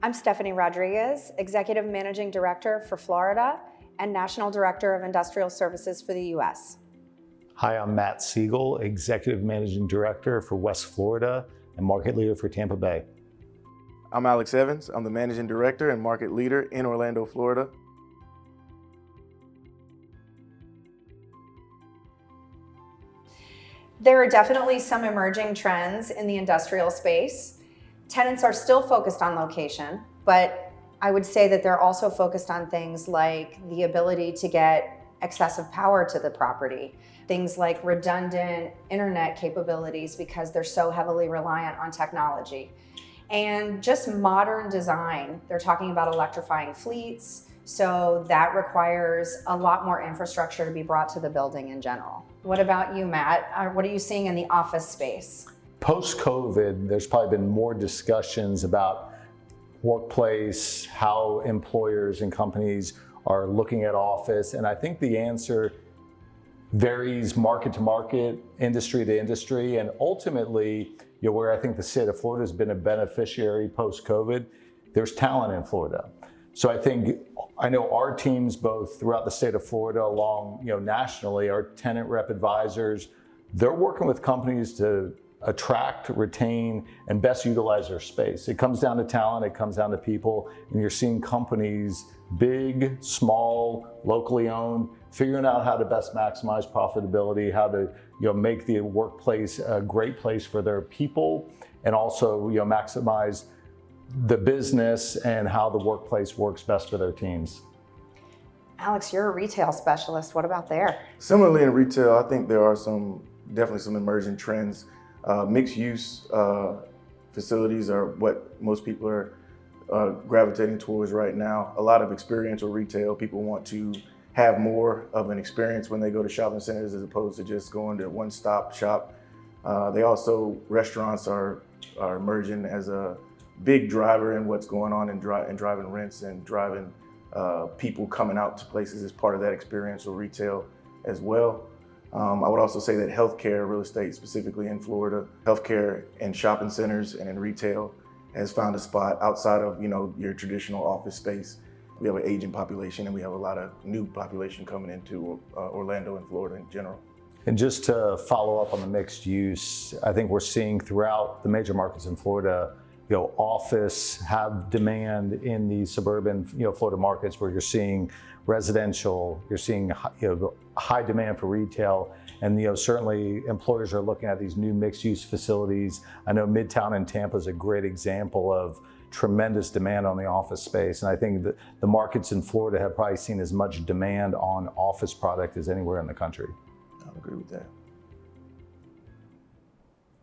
I'm Stephanie Rodriguez, Executive Managing Director for Florida and National Director of Industrial Services for the U.S. Hi, I'm Matt Siegel, Executive Managing Director for West Florida and Market Leader for Tampa Bay. I'm Alex Evans. I'm the Managing Director and Market Leader in Orlando, Florida. There are definitely some emerging trends in the industrial space. Tenants are still focused on location, but I would say that they're also focused on things like the ability to get excessive power to the property, things like redundant internet capabilities because they're so heavily reliant on technology, and just modern design. They're talking about electrifying fleets, so that requires a lot more infrastructure to be brought to the building in general. What about you, Matt? What are you seeing in the office space? Post-COVID, there's probably been more discussions about workplace, how employers and companies are looking at office, and I think the answer varies market to market, industry to industry, and ultimately, where I think the state of Florida has been a beneficiary post-COVID, there's talent in Florida. So I know our teams both throughout the state of Florida, along nationally, our tenant rep advisors, they're working with companies to attract, retain, and best utilize their space. It comes down to talent, it comes down to people, and you're seeing companies, big, small, locally owned, figuring out how to best maximize profitability, how to make the workplace a great place for their people, and also maximize the business and how the workplace works best for their teams. Alex, you're a retail specialist. What about there? Similarly in retail, I think there are definitely some emerging trends. Mixed use facilities are what most people are gravitating towards right now. A lot of experiential retail. People want to have more of an experience when they go to shopping centers as opposed to just going to one-stop shop. Restaurants are emerging as a big driver in what's going on in driving rents and driving people coming out to places as part of that experiential retail as well. I would also say that healthcare, real estate specifically in Florida, healthcare in shopping centers and in retail has found a spot outside of your traditional office space. We have an aging population and we have a lot of new population coming into Orlando and Florida in general. And just to follow up on the mixed use, I think we're seeing throughout the major markets in Florida, office have demand in the suburban, Florida markets where you're seeing residential, you're seeing high demand for retail, and certainly employers are looking at these new mixed-use facilities. I know Midtown in Tampa is a great example of tremendous demand on the office space, and I think that the markets in Florida have probably seen as much demand on office product as anywhere in the country. I agree with that.